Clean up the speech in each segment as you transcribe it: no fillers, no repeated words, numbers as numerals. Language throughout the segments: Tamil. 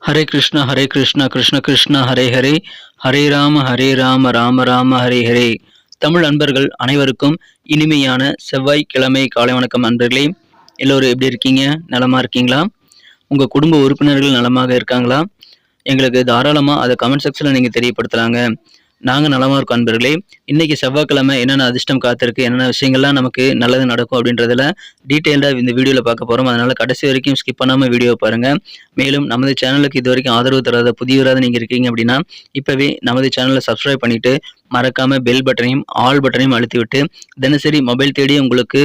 ஹரே கிருஷ்ணா கிருஷ்ண கிருஷ்ணா ஹரே ஹரே, ஹரே ராம ராம ராம ஹரே ஹரே. தமிழ் அன்பர்கள் அனைவருக்கும் இனிமையான செவ்வாய்க்கிழமை காலை வணக்கம் அன்பர்களே. எல்லோரும் எப்படி இருக்கீங்க? நலமா இருக்கீங்களா? உங்கள் குடும்ப உறுப்பினர்கள் நலமாக இருக்காங்களா? எங்களுக்கு தாராளமாக அதை கமெண்ட் செக்ஷனில் நீங்கள் தெரியப்படுத்தலாங்க. நாங்கள் நலமாக இருக்கோம் அன்பர்களே. இன்றைக்கி செவ்வாய்க்கிழமை என்னென்ன அதிர்ஷ்டம் காத்திருக்கு, என்னென்ன விஷயங்கள்லாம் நமக்கு நல்லது நடக்கும் அப்படின்றதில் டீட்டெயில்டாக இந்த வீடியோவில் பார்க்க போகிறோம். அதனால் கடைசி வரைக்கும் ஸ்கிப் பண்ணாமல் வீடியோவை பாருங்கள். மேலும் நமது சேனலுக்கு இது வரைக்கும் ஆதரவு தராத புதியவராக நீங்கள் இருக்கீங்க அப்படின்னா இப்போவே நமது சேனலை சப்ஸ்கிரைப் பண்ணிவிட்டு மறக்காமல் பெல் பட்டனையும் ஆல் பட்டனையும் அழுத்தி விட்டு தினசரி மொபைல் தேடி உங்களுக்கு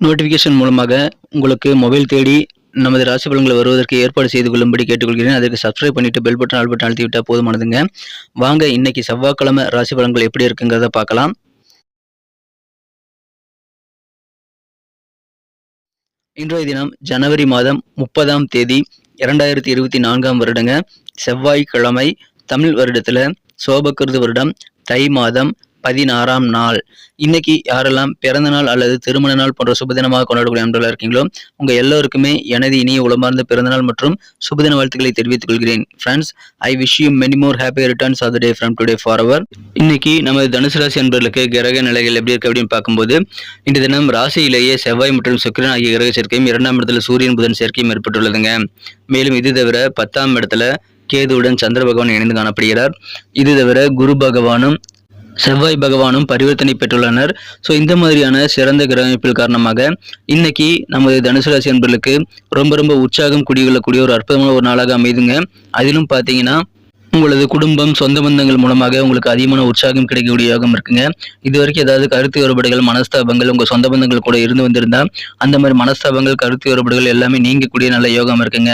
நோட்டிஃபிகேஷன் மூலமாக உங்களுக்கு மொபைல் தேடி நமது ராசி பலன்களை வருவதற்கு ஏற்பாடு செய்து கொள்ளும்படி கேட்டுக்கொள்கிறேன். அதற்கு சப்ஸ்கிரைப் பண்ணிட்டு பெல் பட்டன் ஆல் பட்டன் அழுத்தி விட்டால் போதுமானதுங்க. வாங்க இன்னைக்கு செவ்வாய்க்கிழமை ராசி பலன்கள் எப்படி இருக்குங்கிறத பார்க்கலாம். இன்றைய தினம் ஜனவரி மாதம் 30ஆம் தேதி 2024 வருடங்க. செவ்வாய்க்கிழமை. தமிழ் வருடத்துல சோபகிருது வருடம் தை மாதம் 16ஆம் நாள். இன்னைக்கு யாரெல்லாம் பிறந்த நாள் அல்லது திருமண நாள் போன்ற சுபதினமாக கொண்டாடக்கூடிய நண்பர்களாக இருக்கீங்களோ உங்க எல்லோருக்குமே எனது இனிய உளமார்ந்த பிறந்தநாள் மற்றும் சுபதின வாழ்த்துக்களை தெரிவித்துக் கொள்கிறேன். Friends, I wish you many more happy returns of the day from today forever. இன்னைக்கு நமது தனுசு ராசி அன்பர்களுக்கு கிரக நிலைகள் எப்படி இருக்கு அப்படின்னு பார்க்கும்போது இந்த தினம் ராசியிலேயே செவ்வாய் மற்றும் சுக்கிரன் ஆகிய கிரக சேர்க்கையும் 2ஆம் இடத்துல சூரியன் புதன் சேர்க்கையும் ஏற்பட்டுள்ளதுங்க. மேலும் இது தவிர 10ஆம் இடத்துல கேதுவுடன் சந்திர பகவான் இணைந்து காணப்படுகிறார். இது தவிர குரு பகவானும் செவ்வாய் பகவானும் பரிவர்த்தனை பெற்றுள்ளனர். ஸோ இந்த மாதிரியான சிறந்த கிரக அமைப்பில் காரணமாக இன்னைக்கு நமது தனுசு ராசி அன்பர்களுக்கு ரொம்ப உற்சாகம் குடிகொள்ளக்கூடிய ஒரு அற்புதமான ஒரு நாளாக அமைதுங்க. அதிலும் பார்த்தீங்கன்னா உங்களது குடும்பம் சொந்த பந்தங்கள் மூலமாக உங்களுக்கு அதிகமான உற்சாகம் கிடைக்கக்கூடிய யோகம் இருக்குங்க. இது வரைக்கும் ஏதாவது கருத்து வேறுபாடுகள் மனஸ்தாபங்கள் உங்கள் சொந்த பந்தங்கள் கூட இருந்து வந்திருந்தா அந்த மாதிரி மனஸ்தாபங்கள் கருத்து வேறுபாடுகள் எல்லாமே நீங்கக்கூடிய நல்ல யோகம் இருக்குங்க.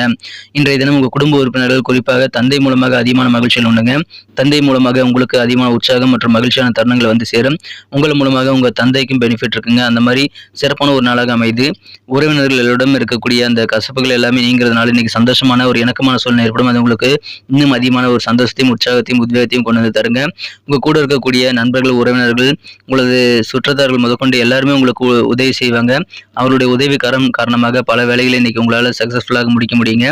இன்றைய தினம் உங்கள் குடும்ப உறுப்பினர்கள் குறிப்பாக தந்தை மூலமாக அதிகமான மகிழ்ச்சிகள் உண்டுங்க. தந்தை மூலமாக உங்களுக்கு அதிகமான உற்சாகம் மற்றும் மகிழ்ச்சியான தருணங்கள் வந்து சேரும். உங்கள் மூலமாக உங்கள் தந்தைக்கும் பெனிஃபிட் இருக்குங்க. அந்த மாதிரி சிறப்பான ஒரு நாளாக அமைது. உறவினர்களிடம் இருக்கக்கூடிய அந்த கசப்புகள் எல்லாமே நீங்கிறதுனால இன்னைக்கு சந்தோஷமான ஒரு இணக்கமான சூழ்நிலை ஏற்படும். அது உங்களுக்கு இன்னும் அதிகமான ஒரு சந்தோஷத்தையும் உற்சாகத்தையும் உத்வேகத்தையும் கொண்டு வந்து தருங்க. உங்க கூட இருக்கக்கூடிய நண்பர்கள் உறவினர்கள் உங்களது சுற்றத்தார்கள் முதற்கொண்டு எல்லாருமே உங்களுக்கு உதவி செய்வாங்க. அவருடைய உதவி காரணமாக பல வேலைகளை இன்னைக்கு உங்களால் சக்சஸ்ஃபுல்லாக முடிக்க முடியுங்க.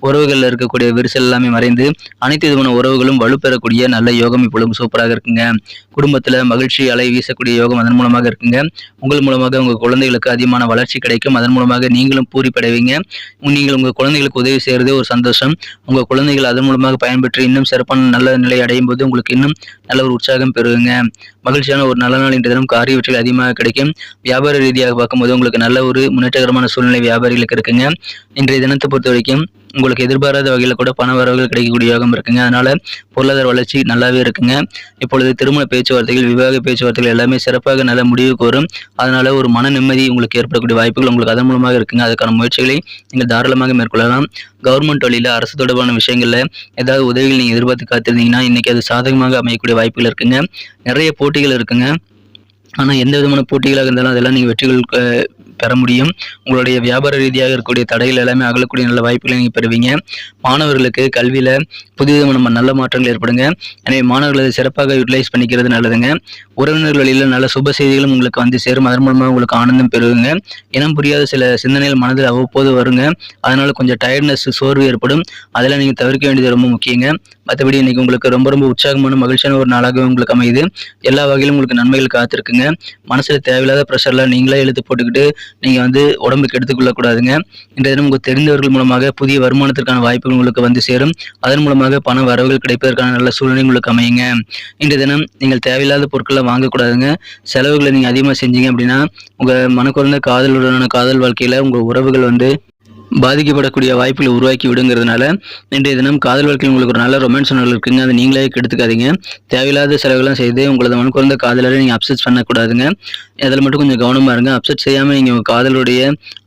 உறவுகளில் இருக்கக்கூடிய விரிசல் எல்லாமே மறைந்து அனைத்து விதமான உறவுகளும் வலுப்பெறக்கூடிய நல்ல யோகம் இப்பொழுது சூப்பராக இருக்குங்க. குடும்பத்தில் மகிழ்ச்சி அலை வீசக்கூடிய யோகம் அதன் மூலமாக இருக்குங்க. உங்கள் மூலமாக உங்கள் குழந்தைகளுக்கு அதிகமான வளர்ச்சி கிடைக்கும். அதன் மூலமாக நீங்களும் பூரிப்படைவீங்க. நீங்கள் உங்கள் குழந்தைகளுக்கு உதவி செய்கிறது ஒரு சந்தோஷம். உங்கள் குழந்தைகள் அதன் மூலமாக பயன்பெற்று இன்னும் சிறப்பான நல்ல நிலை அடையும் போது உங்களுக்கு இன்னும் நல்ல ஒரு உற்சாகம் பெறுவீங்க. மகிழ்ச்சியான ஒரு நல்ல நாள் இன்றைய தினம் காரிய வெற்றிகள் அதிகமாக கிடைக்கும். வியாபார ரீதியாக பார்க்கும்போது உங்களுக்கு நல்ல ஒரு முன்னேற்றகரமான சூழ்நிலை வியாபாரிகளுக்கு இருக்குங்க. இன்றைய தினத்தை பொறுத்த வரைக்கும் உங்களுக்கு எதிர்பாராத வகையில் கூட பண வரவுகள் கிடைக்கக்கூடிய யோகம் இருக்குங்க. அதனால பொருளாதார வளர்ச்சி நல்லாவே இருக்குங்க. இப்பொழுது திருமண பேச்சுவார்த்தைகள் விவாக பேச்சுவார்த்தைகள் எல்லாமே சிறப்பாக நல்ல முடிவுக்கு வரும். அதனால ஒரு மன நிம்மதி உங்களுக்கு ஏற்படக்கூடிய வாய்ப்புகள் உங்களுக்கு அதன் மூலமாக இருக்குங்க. அதுக்கான முயற்சிகளை நீங்கள் தாராளமாக மேற்கொள்ளலாம். கவர்மெண்ட் வழியில் அரசு தொடர்பான விஷயங்கள்ல ஏதாவது உதவிகள் நீங்கள் எதிர்பார்த்து காத்திருந்தீங்கன்னா இன்னைக்கு அது சாதகமாக அமையக்கூடிய வாய்ப்புகள் இருக்குங்க. நிறைய போட்டிகள் இருக்குங்க. ஆனால் எந்த விதமான போட்டிகளாக இருந்தாலும் அதெல்லாம் நீங்கள் வெற்றிகள் பெற முடியும். உங்களுடைய வியாபார ரீதியாக இருக்கக்கூடிய தடைகள் எல்லாமே அகலக்கூடிய நல்ல வாய்ப்புகளை நீங்கள் பெறுவீங்க. மாணவர்களுக்கு கல்வியில் புதிய விதமான நல்ல மாற்றங்கள் ஏற்படுங்க. எனவே மாணவர்களை சிறப்பாக யூட்டிலைஸ் பண்ணிக்கிறது நல்லதுங்க. உறவினர்கள் வழியில் நல்ல சுப செய்திகளும் உங்களுக்கு வந்து சேரும். அதன் மூலமாக உங்களுக்கு ஆனந்தம் பெறுவீங்க. இனம் புரியாத சில சிந்தனைகள் மனதில் அவ்வப்போது வருங்க. அதனால கொஞ்சம் டயர்ட்னஸ் சோர்வு ஏற்படும். அதெல்லாம் நீங்கள் தவிர்க்க வேண்டியது ரொம்ப முக்கியங்க. மற்றபடி இன்னைக்கு உங்களுக்கு ரொம்ப உற்சாகமான மகிழ்ச்சியான ஒரு நாளாக உங்களுக்கு அமையுது. எல்லா வகையிலும் உங்களுக்கு நன்மைகள் காத்திருக்குங்க. மனசுல தேவையில்லாத ப்ரெஷர்லாம் நீங்களே எழுத்து போட்டுக்கிட்டு நீங்க வந்து உடம்புக்கு எடுத்துக்கொள்ளக்கூடாதுங்க. இன்றைய தினம் உங்களுக்கு தெரிந்தவர்கள் மூலமாக புதிய வருமானத்திற்கான வாய்ப்புகள் உங்களுக்கு வந்து சேரும். அதன் மூலமாக பண வரவுகள் கிடைப்பதற்கான நல்ல சூழ்நிலை உங்களுக்கு அமையுங்க. இன்றைய தினம் நீங்கள் தேவையில்லாத பொருட்களை வாங்கக்கூடாதுங்க. செலவுகளை நீங்க அதிகமாக செஞ்சீங்க அப்படின்னா உங்க மனக்குறந்த காதலுடனான காதல் வாழ்க்கையில உங்க உறவுகள் வந்து பாதிக்கப்படக்கூடிய வாய்ப்புகளை உருவாக்கி விடுங்கிறதுனால இன்றைய தினம் காதல் வாழ்க்கையில் உங்களுக்கு ஒரு நல்ல ரொமான்ஸ் உணர்வு இருக்குங்க. அதை நீங்களே கெடுத்துக்காதீங்க. தேவையில்லாத செலவுலாம் செய்து உங்களது மனக்குறந்த காதலரை நீங்கள் அப்செட் பண்ணக்கூடாதுங்க. அதில் மட்டும் கொஞ்சம் கவனமாக இருங்க. அப்செட் செய்யாமல் நீங்கள் உங்கள் காதலுடைய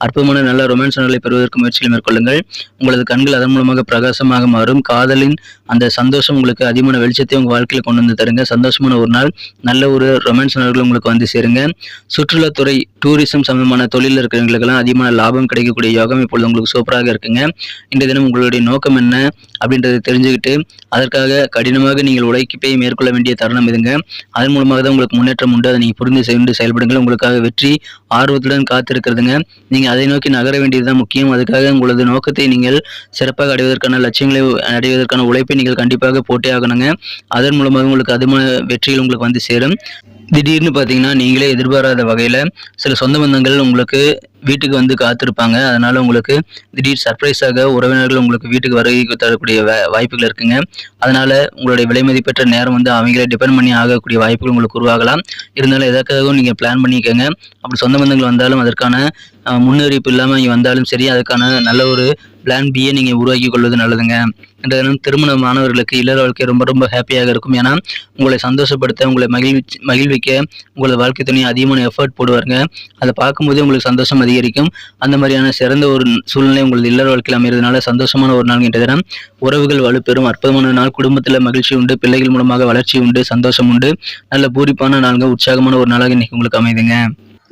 அற்புதமான நல்ல ரொமான்ஸ் உணர்வுகளை பெறுவதற்கு முயற்சிகளை மேற்கொள்ளுங்கள். உங்களது கண்கள் அதன் மூலமாக பிரகாசமாக மாறும். காதலின் அந்த சந்தோஷம் உங்களுக்கு அதிகமான வெளிச்சத்தை உங்கள் வாழ்க்கையில் கொண்டு வந்து தருங்க. சந்தோஷமான ஒரு நாள் நல்ல ஒரு ரொமான்ஸ் உணர்வுகள் உங்களுக்கு வந்து சேருங்க. சுற்றுலாத்துறை டூரிசம் சம்பந்தமான தொழிலில் இருக்கிறவங்களுக்கெல்லாம் அதிகமான லாபம் கிடைக்கக்கூடிய யோகம் இப்பொழுது உங்களுக்கு உங்களுக்கு சூப்பராக இருக்குங்க. இன்றைய தினம் உங்களுடைய நோக்கம் என்ன அப்படின்றத தெரிஞ்சுக்கிட்டு அதற்காக கடினமாக நீங்கள் உழைப்பை மேற்கொள்ள வேண்டிய தருணம் இதுங்க. அதன் மூலமாக தான் உங்களுக்கு முன்னேற்றம் உண்டு. அதை நீங்கள் புரிந்து சென்று செயல்படுங்கள். உங்களுக்காக வெற்றி ஆர்வத்துடன் காத்திருக்கிறதுங்க. நீங்கள் அதை நோக்கி நகர வேண்டியதுதான் முக்கியம். அதுக்காக உங்களது நோக்கத்தை நீங்கள் சிறப்பாக அடைவதற்கான லட்சியங்களை அடைவதற்கான உழைப்பை நீங்கள் கண்டிப்பாக போட்டே ஆகணுங்க. அதன் மூலமாக உங்களுக்கு அதுமான வெற்றிகள் உங்களுக்கு வந்து சேரும். திடீர்னு பார்த்தீங்கன்னா நீங்களே எதிர்பாராத வகையில் சில சொந்த பந்தங்கள் உங்களுக்கு வீட்டுக்கு வந்து காத்திருப்பாங்க. அதனால உங்களுக்கு திடீர் சர்ப்ரைஸாக உறவினர்கள் உங்களுக்கு வீட்டுக்கு வருகை தரக்கூடிய வாய்ப்புகள் இருக்குங்க. அதனால உங்களுடைய விலை மதிப்பற்ற நேரம் வந்து அவங்கள டிபெண்ட் பண்ணி ஆகக்கூடிய வாய்ப்புகள் உங்களுக்கு உருவாகலாம். இருந்தாலும் எதற்காகவும் நீங்கள் பிளான் பண்ணிக்கோங்க. அப்படி சொந்த பந்தங்கள் வந்தாலும் அதற்கான முன்னறிவிப்பு இல்லாமல் நீங்கள் வந்தாலும் சரி, அதுக்கான நல்ல ஒரு பிளான் பியை நீங்கள் உருவாக்கி கொள்வது நல்லதுங்க. இன்றைய தினம் திருமணமானவர்களுக்கு இல்லற வாழ்க்கை ரொம்ப ரொம்ப ஹாப்பியாக இருக்கும். ஏன்னா உங்களை சந்தோஷப்படுத்த, உங்களை மகிழ்விக்க உங்களது வாழ்க்கை துணை அதிகமான எஃபர்ட் போடுவாருங்க. அதை பார்க்கும்போதே உங்களுக்கு சந்தோஷம் அதிகரிக்கும். அந்த மாதிரியான சிறந்த ஒரு சூழ்நிலை உங்களது இல்லற வாழ்க்கையில் அமைகிறதுனால சந்தோஷமான ஒரு நாள் இன்றைய தினம். உறவுகள் வலுப்பெறும் அற்புதமான நாள். குடும்பத்தில் மகிழ்ச்சி உண்டு, பிள்ளைகள் மூலமாக வளர்ச்சி உண்டு, சந்தோஷம் உண்டு. நல்ல பூரிப்பான நாளுங்க. உற்சாகமான ஒரு நாளாக இன்னைக்கு உங்களுக்கு அமைதுங்க.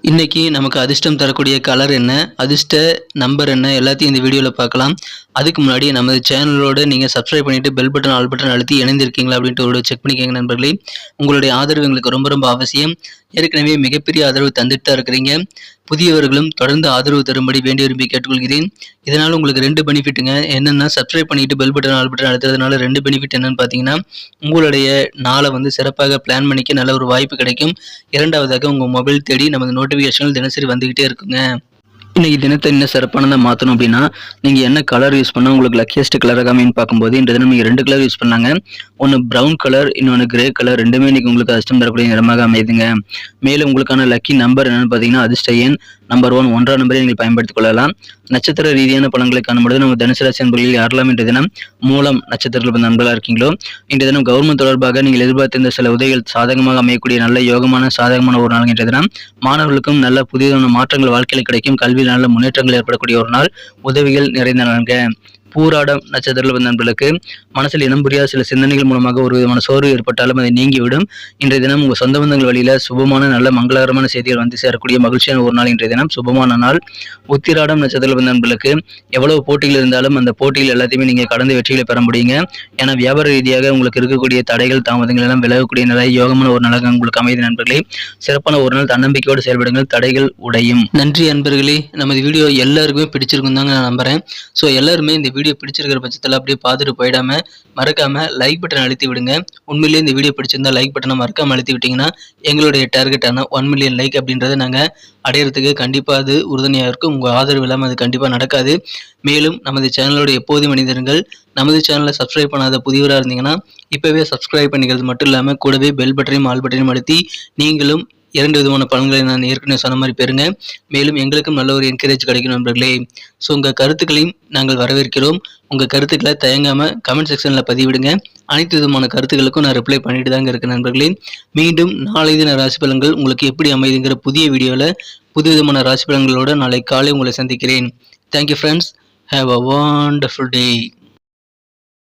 இன்னைக்கு நமக்கு அதிர்ஷ்டம் தரக்கூடிய கலர் என்ன, அதிர்ஷ்ட நம்பர் என்ன, எல்லாத்தையும் இந்த வீடியோவில் பார்க்கலாம். அதுக்கு முன்னாடி நமது சேனலோட நீங்கள் சப்ஸ்கிரைப் பண்ணிவிட்டு பெல் பட்டன் ஆல் பட்டன் அழுத்தி இணைந்திருக்கீங்களா அப்படின்ட்டு ஒரு செக் பண்ணிக்கோங்க நண்பர்களே. உங்களுடைய ஆதரவு எங்களுக்கு ரொம்ப ரொம்ப அவசியம். ஏற்கனவே மிகப்பெரிய ஆதரவு தந்துட்டு தான் இருக்கிறீங்க. புதியவர்களும் தொடர்ந்து ஆதரவு தரும்படி வேண்டி விரும்பி கேட்டுக்கொள்கிறேன். இதனால் உங்களுக்கு 2 பெனிஃபிட்டுங்க. என்னென்னா, சப்ஸ்கிரைப் பண்ணிவிட்டு பெல் பட்டன் ஆல் பட்டன் அழுத்துறதுனால 2 பெனிஃபிட் என்னென்னு பார்த்தீங்கன்னா, உங்களுடைய நாளை வந்து சிறப்பாக பிளான் பண்ணிக்க நல்ல ஒரு வாய்ப்பு கிடைக்கும். இரண்டாவதாக உங்கள் மொபைல் தேடி நமது நோட்டிஃபிகேஷன்கள் தினசரி வந்துக்கிட்டே இருக்குங்க. இன்னைக்கு தினத்தை இன்னும் சிறப்பானதாக மாற்றணும் அப்படின்னா, நீங்கள் என்ன கலர் யூஸ் பண்ணால் உங்களுக்கு லக்கியஸ்ட் கலராக அமைன்னு பார்க்கும்போது, இந்த தினம் நீங்கள் 2 கலர் யூஸ் பண்ணாங்க. ஒன்று ப்ரௌன் கலர், இன்னொன்று கிரே கலர். ரெண்டுமே இன்னைக்கு உங்களுக்கு அதிர்ஷ்டம் தரக்கூடிய நிறமாக அமைதுங்க. மேலும் உங்களுக்கான லக்கி நம்பர் என்னென்னு பார்த்தீங்கன்னா, அதிர்ஷ்ட எண் நம்பர் 1 1ஆம் நம்பரை நீங்கள் பயன்படுத்திக் கொள்ளலாம். நட்சத்திர ரீதியான பலன்களை காணும்பொழுது நம்ம தனுசு ராசி நண்பர்கள் யாரெல்லாம் இன்றைய தினம் மூலம் நட்சத்திரத்தில் நண்பர்களாக இருக்கீங்களோ, இன்றைய தினம் கவர்மெண்ட் தொடர்பாக நீங்கள் எதிர்பார்த்திருந்த சில உதவிகள் சாதகமாக அமையக்கூடிய நல்ல யோகமான சாதகமான ஒரு நாள் இன்றைய தினம். மாணவர்களுக்கும் நல்ல புதிய மாற்றங்கள் வாழ்க்கையில் கிடைக்கும். கல்வியில் நல்ல முன்னேற்றங்கள் ஏற்படக்கூடிய ஒரு நாள். உதவிகள் நிறைந்த நாள்ங்க. பூராடம் நட்சத்திரத்தில் நண்பர்களுக்கு மனசில் இனம் புரியாத சில சிந்தனைகள் மூலமாக ஒரு விதமான சோர்வு ஏற்பட்டாலும் அதை நீங்கிவிடும். இன்றைய தினம் உங்கள் சொந்த பந்தங்கள் வழியில் சுபமான நல்ல மங்களகரமான செய்திகள் வந்து சேரக்கூடிய மகிழ்ச்சியான ஒரு நாள் இன்றைய தினம். சுபமான நாள். உத்திராடம் நட்சத்திரத்தில் நண்பர்களுக்கு எவ்வளவு போட்டிகள் இருந்தாலும் அந்த போட்டிகள் எல்லாத்தையுமே நீங்கள் கடந்து வெற்றிகளை பெற முடியுங்க. ஏன்னா வியாபார ரீதியாக உங்களுக்கு இருக்கக்கூடிய தடைகள் தாமதங்கள் எல்லாம் விலகக்கூடிய நிலை யோகமான ஒரு நாளாக உங்களுக்கு அமைதி நண்பர்களே. சிறப்பான ஒரு நாள். தன்னம்பிக்கையோடு செயல்படுங்கள். தடைகள் உடையும். நன்றி நண்பர்களே. நமது வீடியோ எல்லாருக்குமே பிடிச்சிருக்கும் தாங்க நான் நம்புறேன். ஸோ எல்லாருமே இந்த வீடியோ பிடிச்சிருக்கிற பட்சத்தில் அப்படியே பார்த்துட்டு போயிடாம மறக்காம லைக் பட்டன் அழுத்தி விடுங்க. உண்மையிலேயே இந்த வீடியோ பிடிச்சிருந்தா லைக் பட்டனை மறக்காம அழுத்தி விட்டீங்கன்னா எங்களுடைய டார்கெட்டான 1 மில்லியன் லைக் அப்படின்றத நாங்கள் அடையிறதுக்கு கண்டிப்பாக அது உறுதுணையாக இருக்கும். உங்கள் ஆதரவு இல்லாமல் அது கண்டிப்பாக நடக்காது. மேலும் நமது சேனலோட எப்போதும் மனிதர்கள் நமது சேனலை சப்ஸ்கிரைப் பண்ணாத புதியவராக இருந்தீங்கன்னா இப்போவே சப்ஸ்கிரைப் பண்ணிக்கிறது மட்டும் இல்லாமல் கூடவே பெல் பட்டனையும் ஆல் பட்டனையும் அழுத்தி நீங்களும் 2 விதமான பலன்களை நான் ஏற்கனவே சொன்ன மாதிரி பெறுங்க. மேலும் எங்களுக்கும் நல்ல ஒரு என்கரேஜ் கிடைக்கும் நண்பர்களே. ஸோ உங்கள் கருத்துக்களையும் நாங்கள் வரவேற்கிறோம். உங்கள் கருத்துக்களை தயங்காமல் கமெண்ட் செக்ஷனில் பதிவிடுங்க. அனைத்து விதமான கருத்துக்களுக்கும் நான் ரிப்ளை பண்ணிட்டு தாங்க இருக்கேன் நண்பர்களே. மீண்டும் நாளை தின ராசி பலன்கள் உங்களுக்கு எப்படி அமைதுங்கிற புதிய வீடியோவில் புது விதமான ராசி பலன்களோடு நாளை காலை உங்களை சந்திக்கிறேன். Thank you friends. Have a wonderful day.